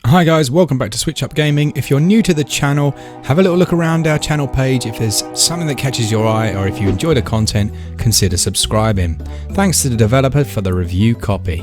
Hi guys, welcome back to SwitchUp Gaming. If you're new to the channel, have a little look around our channel page. If there's something that catches your eye or if you enjoy the content, consider subscribing. Thanks to the developer for the review copy.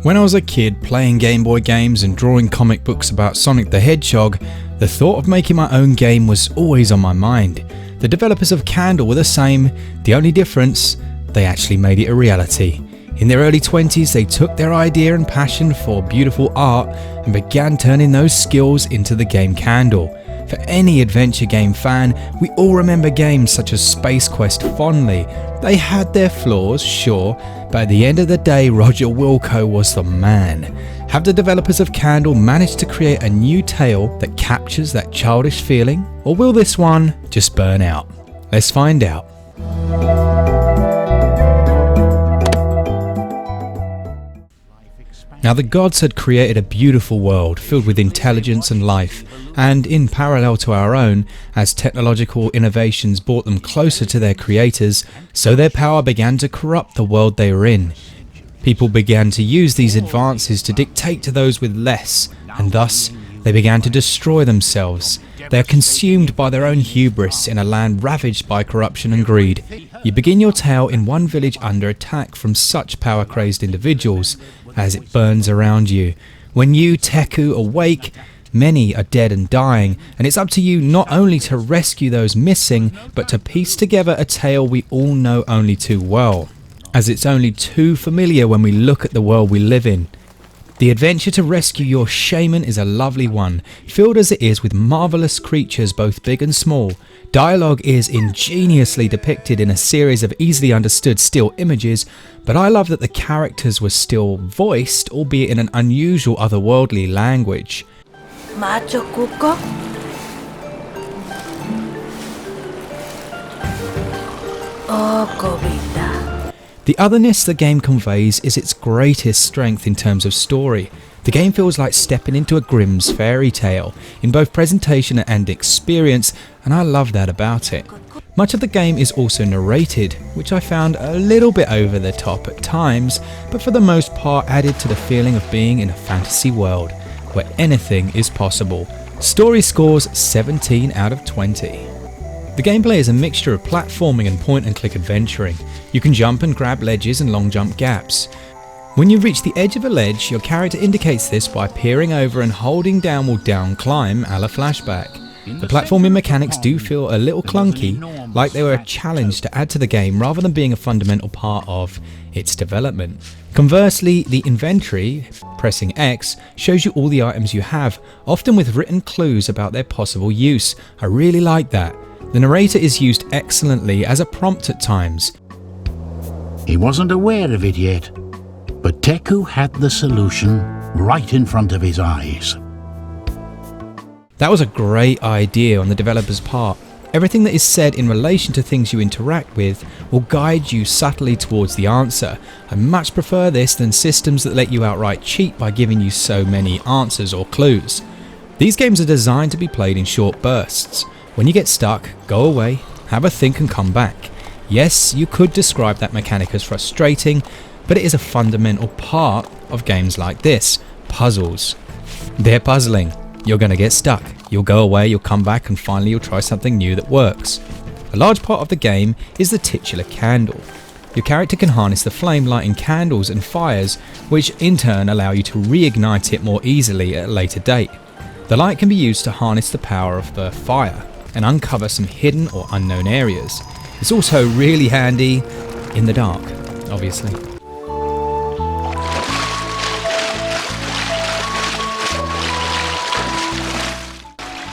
When I was a kid playing Game Boy games and drawing comic books about Sonic the Hedgehog, the thought of making my own game was always on my mind. The developers of Candle were the same, the only difference, they actually made it a reality. In their early 20s, they took their idea and passion for beautiful art and began turning those skills into the game Candle. For any adventure game fan, we all remember games such as Space Quest fondly. They had their flaws, sure, but at the end of the day, Roger Wilco was the man. Have the developers of Candle managed to create a new tale that captures that childish feeling? Or will this one just burn out? Let's find out. Now, the gods had created a beautiful world filled with intelligence and life, and in parallel to our own, as technological innovations brought them closer to their creators, so their power began to corrupt the world they were in. People began to use these advances to dictate to those with less, and thus they began to destroy themselves. They are consumed by their own hubris in a land ravaged by corruption and greed. You begin your tale in one village under attack from such power-crazed individuals, as it burns around you. When you, Teku, awake, many are dead and dying, and it's up to you not only to rescue those missing, but to piece together a tale we all know only too well, as it's only too familiar when we look at the world we live in. The adventure to rescue your shaman is a lovely one, filled as it is with marvellous creatures both big and small. Dialogue is ingeniously depicted in a series of easily understood still images, but I love that the characters were still voiced, albeit in an unusual otherworldly language. Macho Cuco? Oh, Cobita. The otherness the game conveys is its greatest strength in terms of story. The game feels like stepping into a Grimm's fairy tale, in both presentation and experience, and I love that about it. Much of the game is also narrated, which I found a little bit over the top at times, but for the most part added to the feeling of being in a fantasy world, where anything is possible. Story scores 17 out of 20. The gameplay is a mixture of platforming and point-and-click adventuring. You can jump and grab ledges and long jump gaps. When you reach the edge of a ledge, your character indicates this by peering over and holding down will down climb a la Flashback. The platforming mechanics do feel a little clunky, like they were a challenge to add to the game rather than being a fundamental part of its development. Conversely, the inventory, pressing X, shows you all the items you have, often with written clues about their possible use. I really like that. The narrator is used excellently as a prompt at times. He wasn't aware of it yet, but Teku had the solution right in front of his eyes. That was a great idea on the developer's part. Everything that is said in relation to things you interact with will guide you subtly towards the answer. I much prefer this than systems that let you outright cheat by giving you so many answers or clues. These games are designed to be played in short bursts. When you get stuck, go away, have a think and come back. Yes, you could describe that mechanic as frustrating, but it is a fundamental part of games like this, puzzles. They're puzzling. You're going to get stuck. You'll go away, you'll come back, and finally you'll try something new that works. A large part of the game is the titular candle. Your character can harness the flame lighting candles and fires, which in turn allow you to reignite it more easily at a later date. The light can be used to harness the power of the fire and uncover some hidden or unknown areas. It's also really handy in the dark, obviously.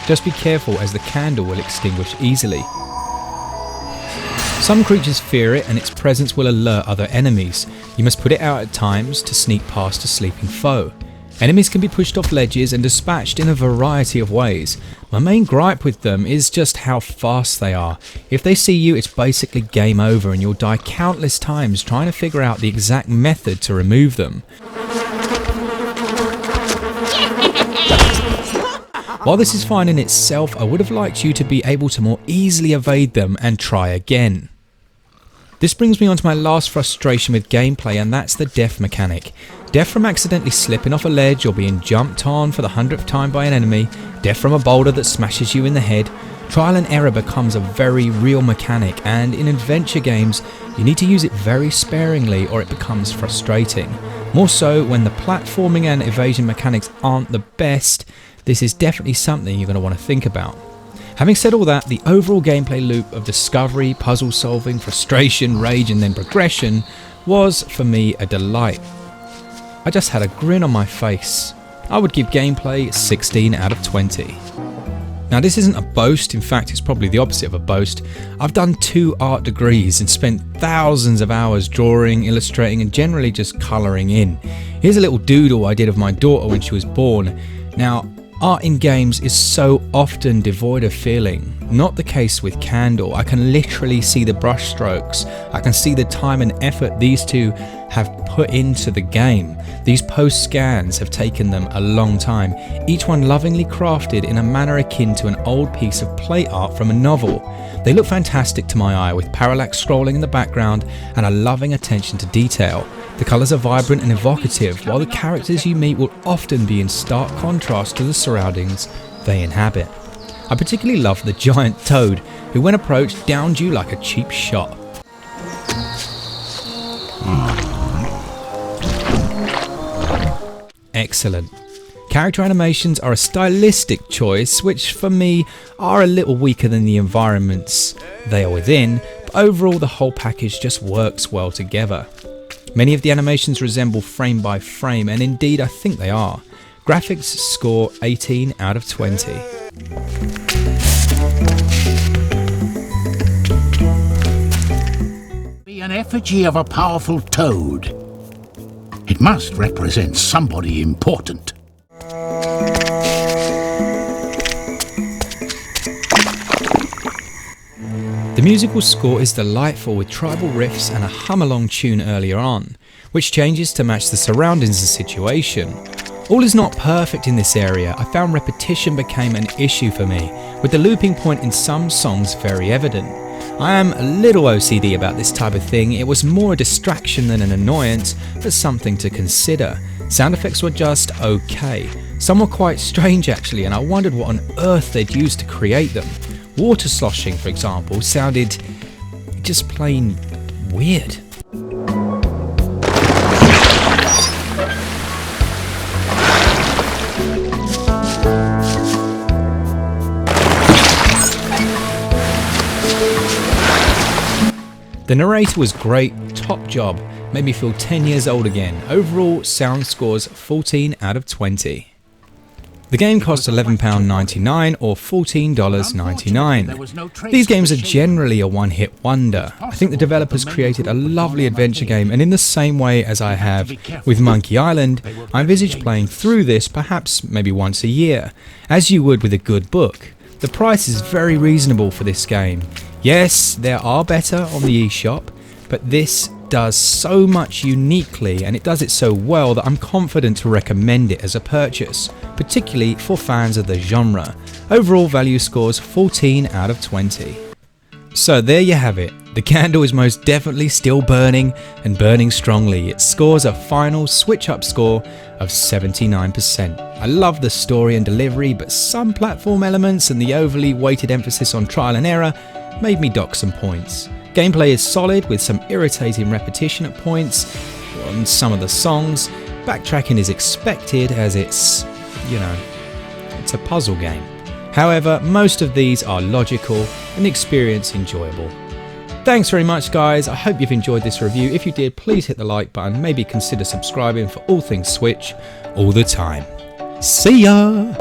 Just be careful as the candle will extinguish easily. Some creatures fear it and its presence will alert other enemies. You must put it out at times to sneak past a sleeping foe. Enemies can be pushed off ledges and dispatched in a variety of ways. My main gripe with them is just how fast they are. If they see you, it's basically game over and you'll die countless times trying to figure out the exact method to remove them. While this is fine in itself, I would have liked you to be able to more easily evade them and try again. This brings me on to my last frustration with gameplay, and that's the death mechanic. Death from accidentally slipping off a ledge or being jumped on for the 100th time by an enemy, death from a boulder that smashes you in the head, trial and error becomes a very real mechanic, and in adventure games you need to use it very sparingly or it becomes frustrating. More so when the platforming and evasion mechanics aren't the best. This is definitely something you're going to want to think about. Having said all that, the overall gameplay loop of discovery, puzzle solving, frustration, rage and then progression was for me a delight. I just had a grin on my face. I would give gameplay 16 out of 20. Now this isn't a boast, in fact it's probably the opposite of a boast. I've done 2 art degrees and spent thousands of hours drawing, illustrating and generally just colouring in. Here's a little doodle I did of my daughter when she was born. Now, art in games is so often devoid of feeling. Not the case with Candle. I can literally see the brush strokes. I can see the time and effort these two have put into the game. These post scans have taken them a long time, each one lovingly crafted in a manner akin to an old piece of plate art from a novel. They look fantastic to my eye, with parallax scrolling in the background and a loving attention to detail. The colours are vibrant and evocative, while the characters you meet will often be in stark contrast to the surroundings they inhabit. I particularly love the giant toad, who when approached downed you like a cheap shot. Excellent. Character animations are a stylistic choice, which for me are a little weaker than the environments they are within, but overall the whole package just works well together. Many of the animations resemble frame by frame, and indeed I think they are. Graphics score 18 out of 20. Be an effigy of a powerful toad. It must represent somebody important. The musical score is delightful, with tribal riffs and a hum-along tune earlier on, which changes to match the surroundings of the situation. All is not perfect in this area. I found repetition became an issue for me, with the looping point in some songs very evident. I am a little OCD about this type of thing. It was more a distraction than an annoyance, but something to consider. Sound effects were just okay. Some were quite strange actually, and I wondered what on earth they'd used to create them. Water sloshing, for example, sounded just plain weird. The narrator was great, top job, made me feel 10 years old again. Overall, sound scores 14 out of 20. The game costs £11.99 or $14.99. These games are generally a one-hit wonder. I think the developers created a lovely adventure game, and in the same way as I have with Monkey Island, I envisage playing through this perhaps maybe once a year, as you would with a good book. The price is very reasonable for this game. Yes, there are better on the eShop, but this does so much uniquely, and it does it so well that I'm confident to recommend it as a purchase, particularly for fans of the genre. Overall value scores 14 out of 20. So there you have it. The candle is most definitely still burning, and burning strongly. It scores a final SwitchUp score of 79%. I love the story and delivery, but some platform elements and the overly weighted emphasis on trial and error made me dock some points. Gameplay is solid, with some irritating repetition at points on some of the songs. Backtracking is expected, as it's a puzzle game. However, most of these are logical and the experience enjoyable. Thanks very much guys, I hope you've enjoyed this review. If you did, please hit the like button, maybe consider subscribing for all things Switch all the time. See ya!